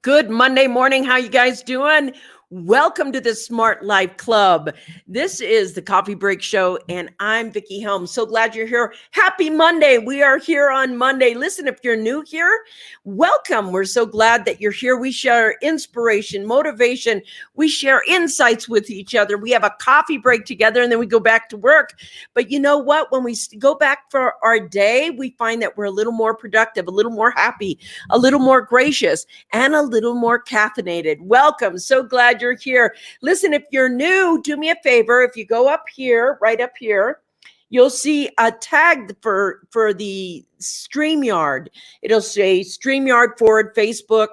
Good Monday morning. How you guys doing? Welcome to the Smart Life Club. This is the Coffee Break Show, and I'm Vickie Helm. So glad you're here. Happy Monday. We are here on Monday. Listen, if you're new here, welcome. We're so glad that you're here. We share inspiration, motivation. We share insights with each other. We have a coffee break together, and then we go back to work. But you know what? When we go back for our day, we find that we're a little more productive, a little more happy, a little more gracious, and a little more caffeinated. Welcome. So glad you're here. Listen, if you're new, do me a favor. If you go up here, right up here, you'll see a tag for the StreamYard. It'll say StreamYard forward Facebook.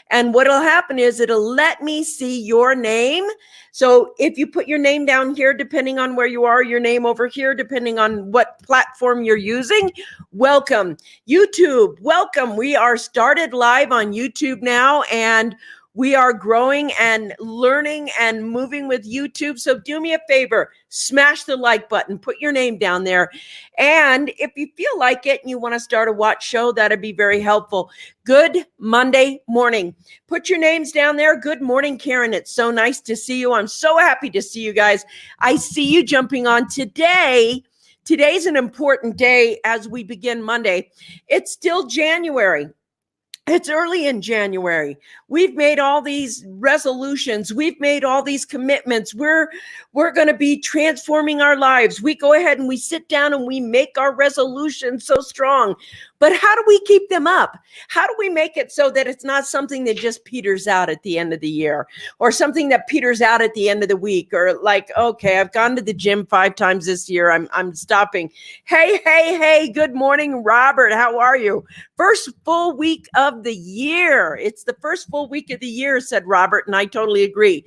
And what'll happen is it'll let me see your name. So if you put your name down here, depending on where you are, your name over here, depending on what platform you're using, welcome. YouTube, welcome. We are started live on YouTube now, and we are growing and learning and moving with YouTube. So do me a favor, smash the like button, put your name down there. And if you feel like it and you want to start a watch show, that'd be very helpful. Good Monday morning. Put your names down there. Good morning, Karen. It's so nice to see you. I'm so happy to see you guys. I see you jumping on today. Today's an important day as we begin Monday. It's still January. It's early in January. We've made all these resolutions. We've made all these commitments. We're going to be transforming our lives. We go ahead and we sit down and we make our resolutions so strong. But how do we keep them up? How do we make it so that it's not something that just peters out at the end of the year, or something that peters out at the end of the week, or like, okay, I've gone to the gym 5 times this year. I'm stopping. Hey, good morning, Robert. How are you? First full week of the year. It's the first full week of the year, said Robert, and I totally agree.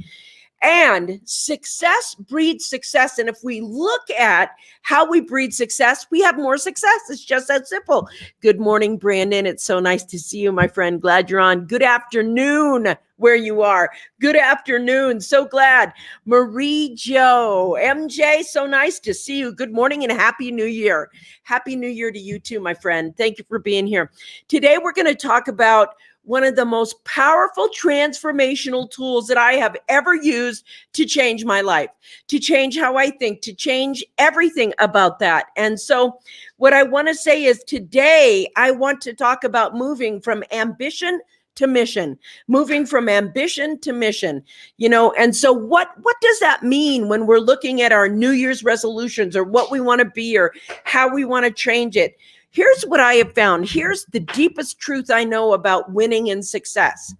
And success breeds success. And if we look at how we breed success, we have more success. It's just that simple. Good morning, Brandon. It's so nice to see you, my friend. Glad you're on. Good afternoon where you are. Good afternoon. So glad. Marie Jo, MJ, so nice to see you. Good morning and Happy New Year. Happy New Year to you too, my friend. Thank you for being here. Today, we're going to talk about one of the most powerful transformational tools that I have ever used to change my life, to change how I think, to change everything about that. And so what I want to say is today, I want to talk about moving from ambition to mission, moving from ambition to mission, and so what does that mean when we're looking at our New Year's resolutions, or what we want to be, or how we want to change it? Here's what I have found. Here's the deepest truth I know about winning and success.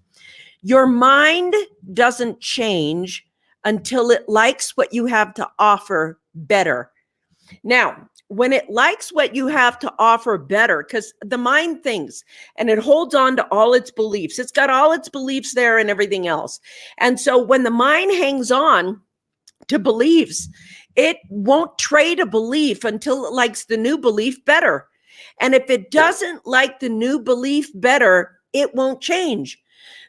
Your mind doesn't change until it likes what you have to offer better. Now, when it likes what you have to offer better, because the mind thinks and it holds on to all its beliefs. It's got all its beliefs there and everything else. And so when the mind hangs on to beliefs, it won't trade a belief until it likes the new belief better. And if it doesn't like the new belief better, it won't change.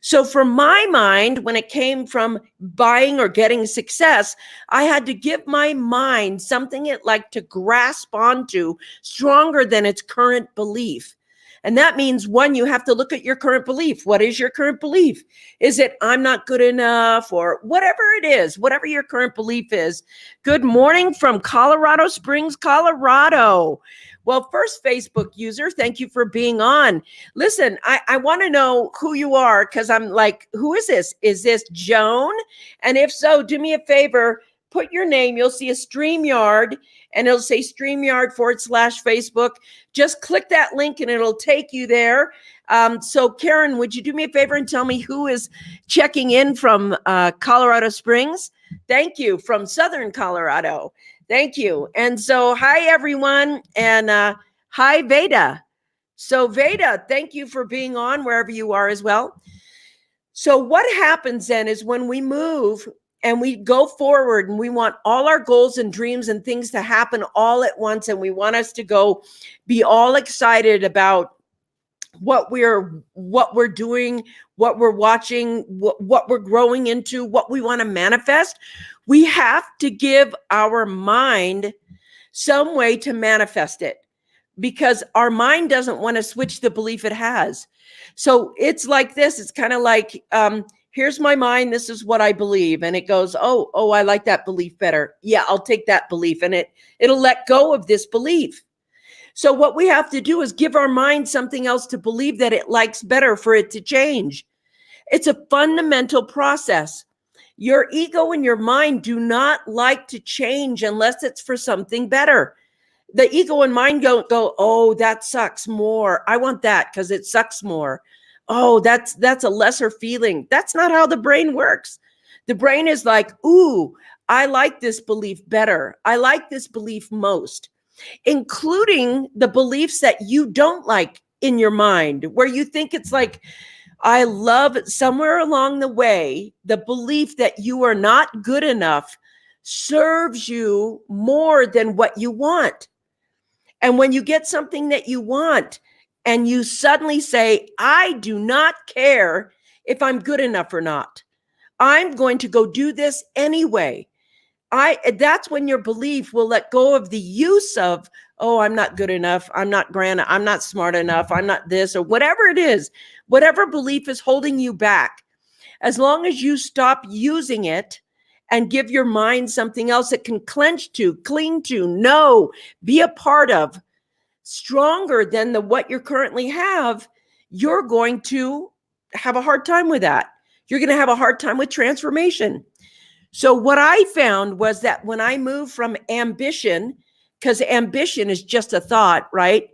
So for my mind, when it came from buying or getting success, I had to give my mind something it liked to grasp onto stronger than its current belief. And that means, one, you have to look at your current belief. What is your current belief? Is it I'm not good enough, or whatever it is, whatever your current belief is? Good morning from Colorado Springs, Colorado. Well, first Facebook user, thank you for being on. Listen, I want to know who you are, because I'm like, who is this? Is this Joan? And if so, do me a favor, put your name. You'll see a StreamYard, and it'll say StreamYard /Facebook. Just click that link and it'll take you there. So Karen, would you do me a favor and tell me who is checking in from Colorado Springs? Thank you. From Southern Colorado. Thank you. And so, hi, everyone. And hi, Veda. So Veda, thank you for being on wherever you are as well. So what happens then is when we move and we go forward and we want all our goals and dreams and things to happen all at once, and we want us to go be all excited about what we're doing, what we're watching, what we're growing into, what we want to manifest, we have to give our mind some way to manifest it, because our mind doesn't want to switch the belief it has. So it's like this. It's kind of like, here's my mind. This is what I believe. And it goes, oh, I like that belief better. Yeah, I'll take that belief. And it'll let go of this belief. So what we have to do is give our mind something else to believe that it likes better for it to change. It's a fundamental process. Your ego and your mind do not like to change unless it's for something better. The ego and mind go, oh, that sucks more. I want that because it sucks more. Oh, that's a lesser feeling. That's not how the brain works. The brain is like, ooh, I like this belief better. I like this belief most, including the beliefs that you don't like in your mind, where you think it's like, I love somewhere along the way, the belief that you are not good enough serves you more than what you want. And when you get something that you want and you suddenly say, I do not care if I'm good enough or not, I'm going to go do this anyway. That's when your belief will let go of the use of, oh, I'm not good enough. I'm not grand. I'm not smart enough. I'm not this, or whatever it is, whatever belief is holding you back. As long as you stop using it and give your mind something else it can cling to, know, be a part of, stronger than what you currently have, you're going to have a hard time with that. You're going to have a hard time with transformation. So what I found was that when I moved from ambition, because ambition is just a thought, right?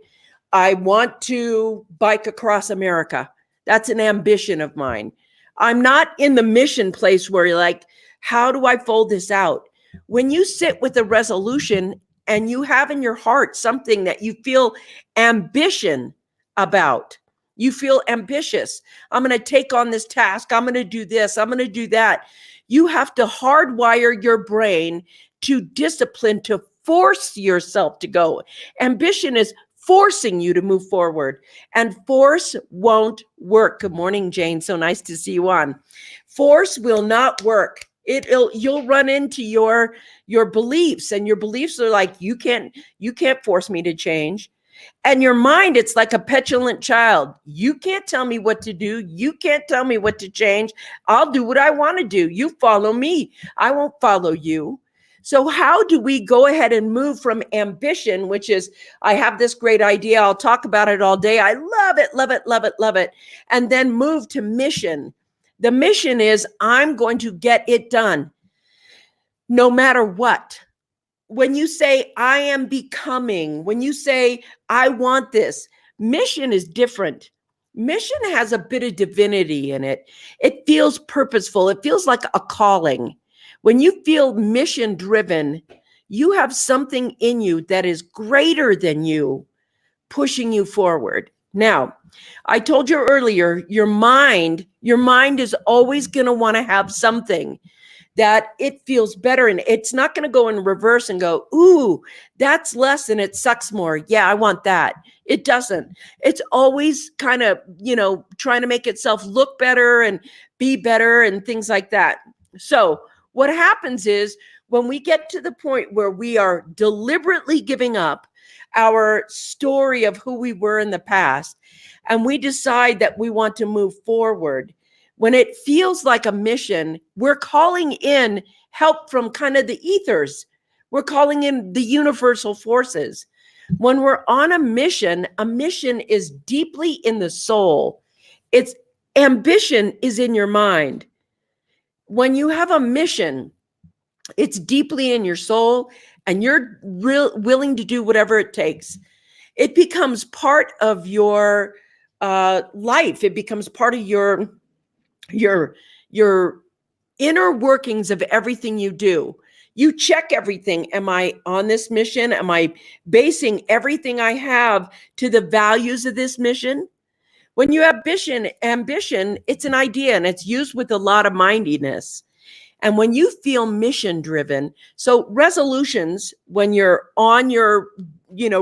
I want to bike across America. That's an ambition of mine. I'm not in the mission place where you're like, how do I fold this out? When you sit with a resolution and you have in your heart something that you feel ambition about, you feel ambitious. I'm going to take on this task. I'm going to do this. I'm going to do that. You have to hardwire your brain to discipline, to force yourself to go. Ambition is forcing you to move forward, and force won't work. Good morning, Jane. So nice to see you on. Force will not work. You'll run into your beliefs, and your beliefs are like, you can't force me to change. And your mind, it's like a petulant child. You can't tell me what to do. You can't tell me what to change. I'll do what I want to do. You follow me. I won't follow you. So how do we go ahead and move from ambition, which is, I have this great idea, I'll talk about it all day, I love it, love it, love it, love it, and then move to mission? The mission is, I'm going to get it done no matter what. When you say, I am becoming, when you say, I want this, mission is different. Mission has a bit of divinity in it. It feels purposeful. It feels like a calling. When you feel mission driven, you have something in you that is greater than you, pushing you forward. Now, I told you earlier, your mind is always going to want to have something that it feels better. And it's not going to go in reverse and go, ooh, that's less and it sucks more. Yeah, I want that. It doesn't. It's always kind of, trying to make itself look better and be better and things like that. So what happens is, when we get to the point where we are deliberately giving up our story of who we were in the past, and we decide that we want to move forward, when it feels like a mission, we're calling in help from kind of the ethers. We're calling in the universal forces. When we're on a mission is deeply in the soul. Its ambition is in your mind. When you have a mission, it's deeply in your soul, and you're willing to do whatever it takes. It becomes part of your life. It becomes part of your inner workings of everything you do. You check everything. Am I on this mission? Am I basing everything I have to the values of this mission? When you have ambition, it's an idea, and it's used with a lot of mindiness. And when you feel mission driven, so resolutions, when you're on your,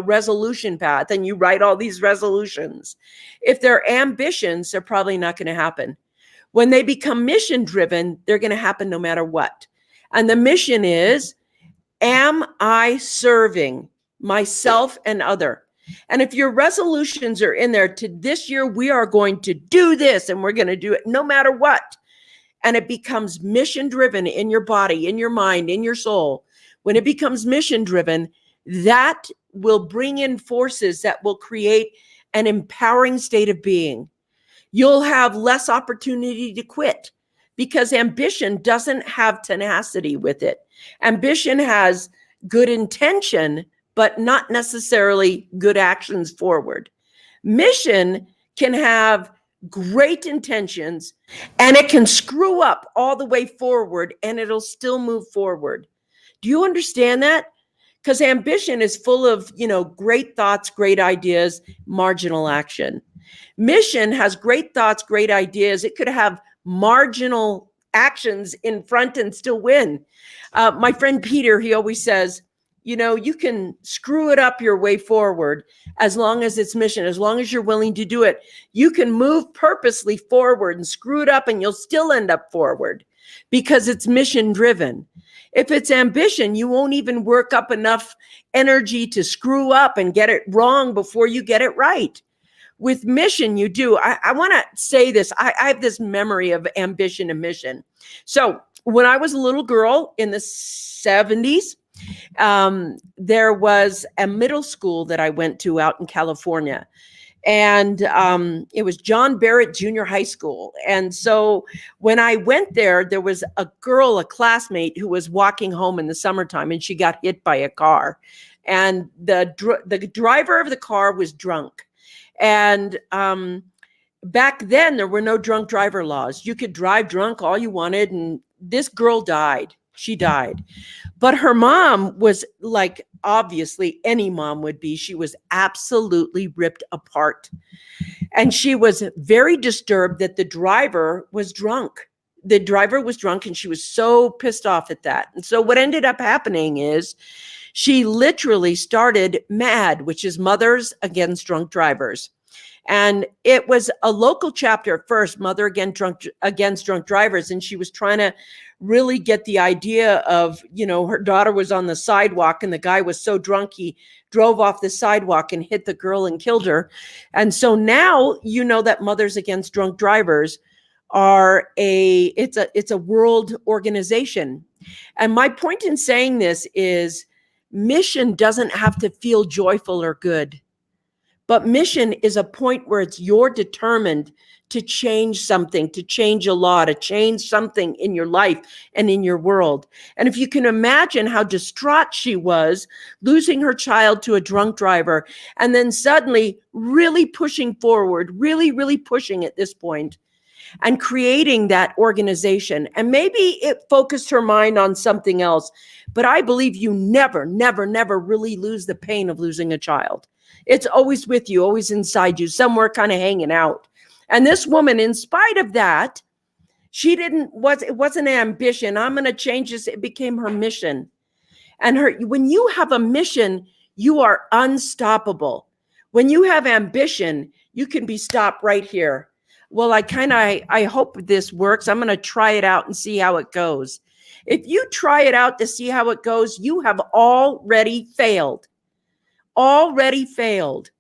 resolution path and you write all these resolutions, if they're ambitions, they're probably not going to happen. When they become mission driven, they're going to happen no matter what. And the mission is, am I serving myself and other? And if your resolutions are in there to this year, we are going to do this and we're going to do it no matter what. And it becomes mission driven in your body, in your mind, in your soul. When it becomes mission driven, that will bring in forces that will create an empowering state of being. You'll have less opportunity to quit because ambition doesn't have tenacity with it. Ambition has good intention, but not necessarily good actions forward. Mission can have great intentions and it can screw up all the way forward and it'll still move forward. Do you understand that? Because ambition is full of, great thoughts, great ideas, marginal action. Mission has great thoughts, great ideas. It could have marginal actions in front and still win. My friend Peter, he always says, you can screw it up your way forward as long as it's mission, as long as you're willing to do it. You can move purposely forward and screw it up and you'll still end up forward because it's mission driven. If it's ambition, you won't even work up enough energy to screw up and get it wrong before you get it right. With mission, you do. I want to say this. I have this memory of ambition and mission. So when I was a little girl in the 70s, there was a middle school that I went to out in California. And it was John Barrett Junior High School. And so when I went there, there was a girl, a classmate, who was walking home in the summertime, and she got hit by a car. And the driver of the car was drunk. And back then, there were no drunk driver laws. You could drive drunk all you wanted. And this girl died. She died. But her mom was like, obviously, any mom would be. She was absolutely ripped apart. And she was very disturbed that the driver was drunk. The driver was drunk, and she was so pissed off at that. And so what ended up happening is she literally started MAD, which is Mothers Against Drunk Drivers. And it was a local chapter at first, Mother Against Drunk Drivers. And she was trying to really get the idea of, her daughter was on the sidewalk and the guy was so drunk, he drove off the sidewalk and hit the girl and killed her. And so now, that Mothers Against Drunk Drivers are it's a world organization. And my point in saying this is mission doesn't have to feel joyful or good. But mission is a point where you're determined to change something, to change a law, to change something in your life and in your world. And if you can imagine how distraught she was losing her child to a drunk driver and then suddenly really pushing forward, really, really pushing at this point and creating that organization. And maybe it focused her mind on something else, but I believe you never, never, never really lose the pain of losing a child. It's always with you, always inside you, somewhere kind of hanging out. And this woman, in spite of that, it wasn't ambition. I'm going to change this. It became her mission. And when you have a mission, you are unstoppable. When you have ambition, you can be stopped right here. Well, I hope this works. I'm going to try it out and see how it goes. If you try it out to see how it goes, you have already failed. Already failed.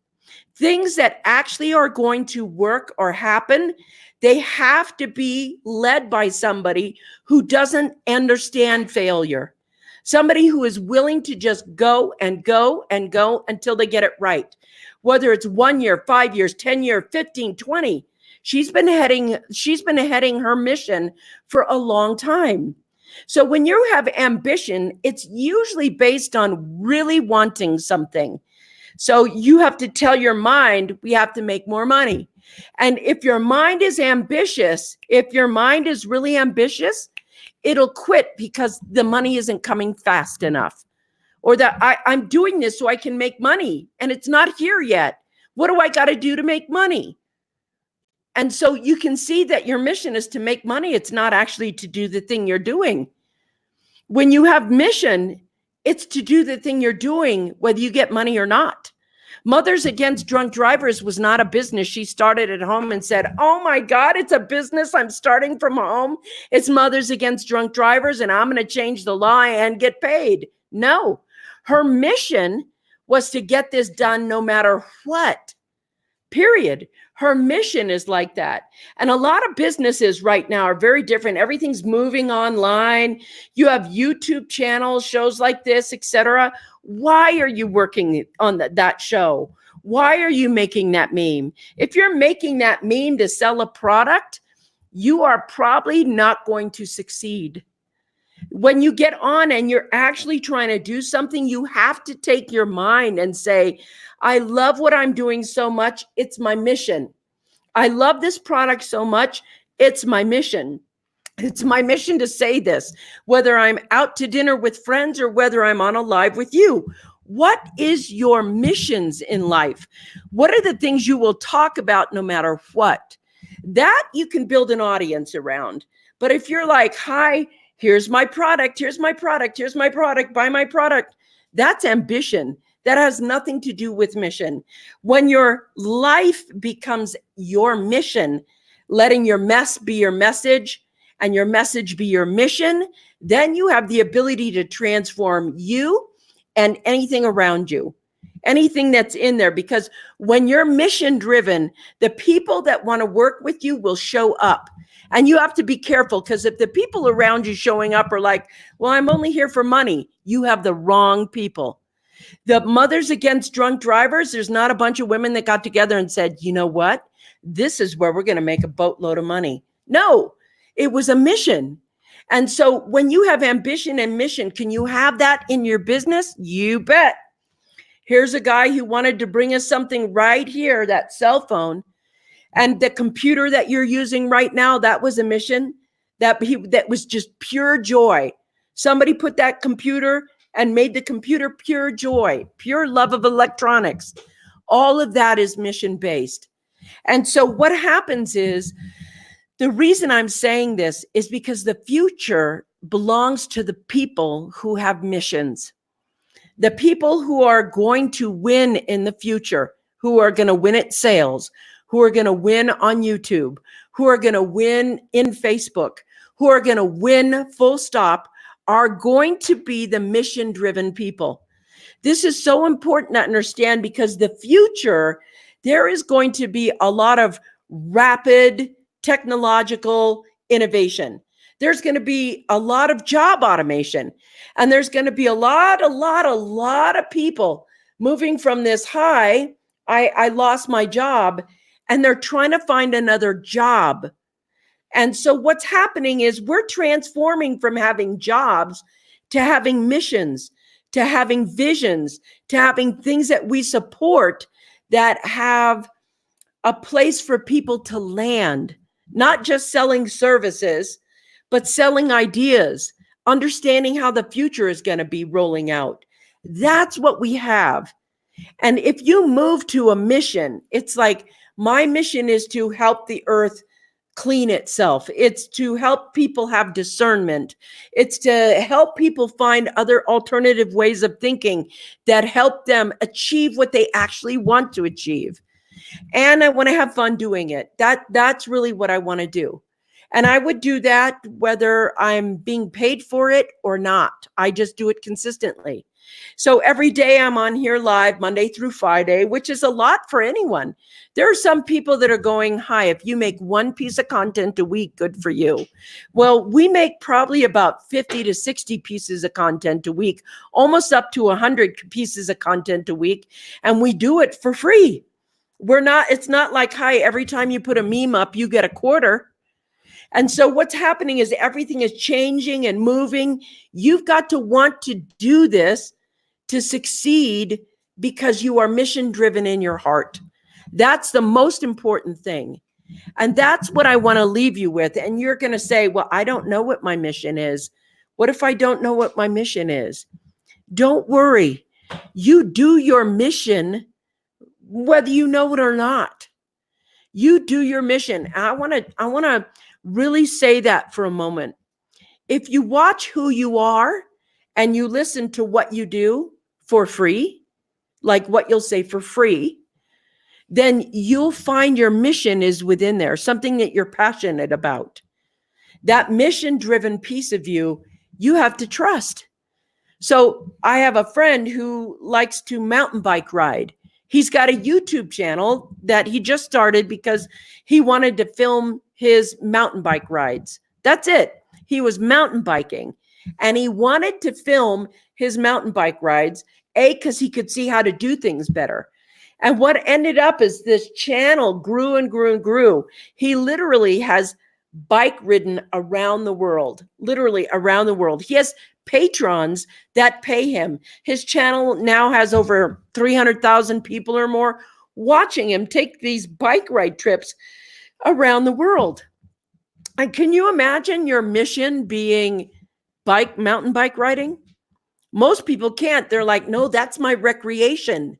Things that actually are going to work or happen, they have to be led by somebody who doesn't understand failure. Somebody who is willing to just go and go and go until they get it right. Whether it's 1 year, 5 years, 10 years, 15, 20. She's been heading her mission for a long time. So when you have ambition, it's usually based on really wanting something. So you have to tell your mind, we have to make more money. And if your mind is ambitious, if your mind is really ambitious, it'll quit because the money isn't coming fast enough. Or that I'm doing this so I can make money and it's not here yet. What do I got to do to make money? And so you can see that your mission is to make money. It's not actually to do the thing you're doing. When you have mission, it's to do the thing you're doing, whether you get money or not. Mothers Against Drunk Drivers was not a business. She started at home and said, oh my God, it's a business. I'm starting from home. It's Mothers Against Drunk Drivers and I'm going to change the law and get paid. No, her mission was to get this done no matter what. Period. Her mission is like that. And a lot of businesses right now are very different. Everything's moving online. You have YouTube channels, shows like this, etc. Why are you working on that show? Why are you making that meme? If you're making that meme to sell a product, you are probably not going to succeed. When you get on and you're actually trying to do something, you have to take your mind and say, I love what I'm doing so much. It's my mission. I love this product so much. It's my mission. It's my mission to say this, whether I'm out to dinner with friends or whether I'm on a live with you. What is your missions in life? What are the things you will talk about no matter what? That you can build an audience around. But if you're like, hi, here's my product, here's my product, here's my product, buy my product, that's ambition. That has nothing to do with mission. When your life becomes your mission, letting your mess be your message and your message be your mission, then you have the ability to transform you and anything around you, anything that's in there. Because when you're mission driven, the people that want to work with you will show up. And you have to be careful, because if the people around you showing up are like, well, I'm only here for money, you have the wrong people. The Mothers Against Drunk Drivers, there's not a bunch of women that got together and said, you know what? This is where we're going to make a boatload of money. No, it was a mission. And so when you have ambition and mission, can you have that in your business? You bet. Here's a guy who wanted to bring us something right here, that cell phone, and the computer that you're using right now, that was a mission. That was just pure joy. Somebody put that computer and made the computer pure joy, pure love of electronics. All of that is mission-based. And so what happens is, the reason I'm saying this is because the future belongs to the people who have missions. The people who are going to win in the future, who are going to win at sales, who are going to win on YouTube, who are going to win in Facebook, who are going to win full stop, are going to be the mission-driven people. This is so important to understand, because the future, there is going to be a lot of rapid technological innovation. There's going to be a lot of job automation, and there's going to be a lot of people moving from this high, I lost my job, and they're trying to find another job. And so what's happening is we're transforming from having jobs to having missions, to having visions, to having things that we support that have a place for people to land, not just selling services, but selling ideas, understanding how the future is going to be rolling out. That's what we have. And if you move to a mission, it's like, my mission is to help the earth clean itself. It's to help people have discernment. It's to help people find other alternative ways of thinking that help them achieve what they actually want to achieve. And I want to have fun doing it. That's really what I want to do. And I would do that whether I'm being paid for it or not. I just do it consistently. So every day I'm on here live, Monday through Friday, which is a lot for anyone. There are some people that are going, hi, if you make one piece of content a week, good for you. Well, we make probably about 50 to 60 pieces of content a week, almost up to 100 pieces of content a week. And we do it for free. It's not like, hi, every time you put a meme up, you get a quarter. And so what's happening is everything is changing and moving. You've got to want to do this to succeed, because you are mission driven in your heart. That's the most important thing. And that's what I want to leave you with. And you're going to say, well, I don't know what my mission is. What if I don't know what my mission is? Don't worry. You do your mission, whether you know it or not. You do your mission. I want to really say that for a moment. If you watch who you are and you listen to what you do for free, like what you'll say for free, then you'll find your mission is within there, something that you're passionate about. That mission-driven piece of you, you have to trust. So I have a friend who likes to mountain bike ride. He's got a YouTube channel that he just started because he wanted to film his mountain bike rides. That's it. He was mountain biking and he wanted to film his mountain bike rides, because he could see how to do things better. And what ended up is this channel grew and grew and grew. He literally has bike ridden around the world, literally around the world. He has patrons that pay him. His channel now has over 300,000 people or more watching him take these bike ride trips around the world. And can you imagine your mission being mountain bike riding? Most people can't. They're like, no, that's my recreation.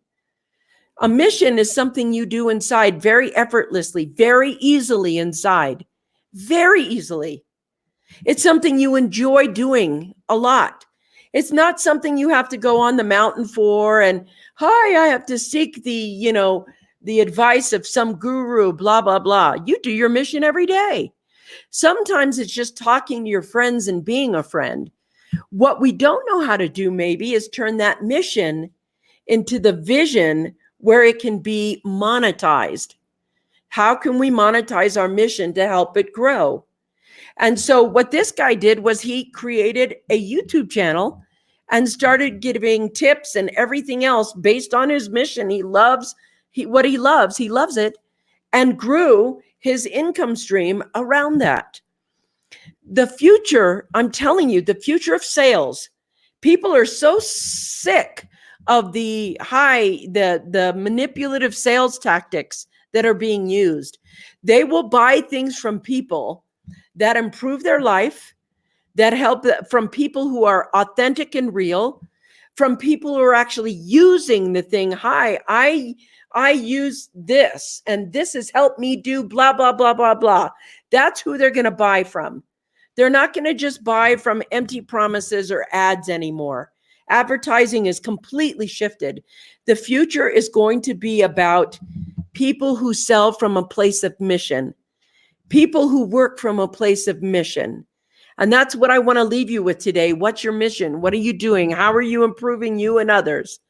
A mission is something you do inside very effortlessly, very easily inside, very easily. It's something you enjoy doing a lot. It's not something you have to go on the mountain for and, hi, I have to seek the advice of some guru, blah, blah, blah. You do your mission every day. Sometimes it's just talking to your friends and being a friend. What we don't know how to do maybe is turn that mission into the vision where it can be monetized. How can we monetize our mission to help it grow? And so what this guy did was he created a YouTube channel and started giving tips and everything else based on his mission. He loves what he loves it, and grew his income stream around that. The future, I'm telling you, the future of sales, people are so sick of the manipulative sales tactics that are being used. They will buy things from people that improve their life, that help, from people who are authentic and real, from people who are actually using the thing. Hi, I use this, and this has helped me do blah, blah, blah, blah, blah. That's who they're going to buy from. They're not going to just buy from empty promises or ads anymore. Advertising is completely shifted. The future is going to be about people who sell from a place of mission, people who work from a place of mission. And that's what I want to leave you with today. What's your mission? What are you doing? How are you improving you and others?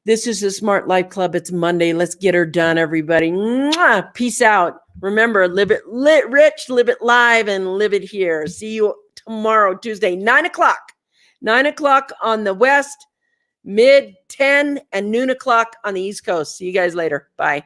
This is the Smart Life Club. It's Monday. Let's get her done, everybody. Mwah! Peace out. Remember, live it rich, live it live, and live it here. See you tomorrow, Tuesday, 9 o'clock. 9 o'clock on the West, mid 10, and noon o'clock on the East Coast. See you guys later. Bye.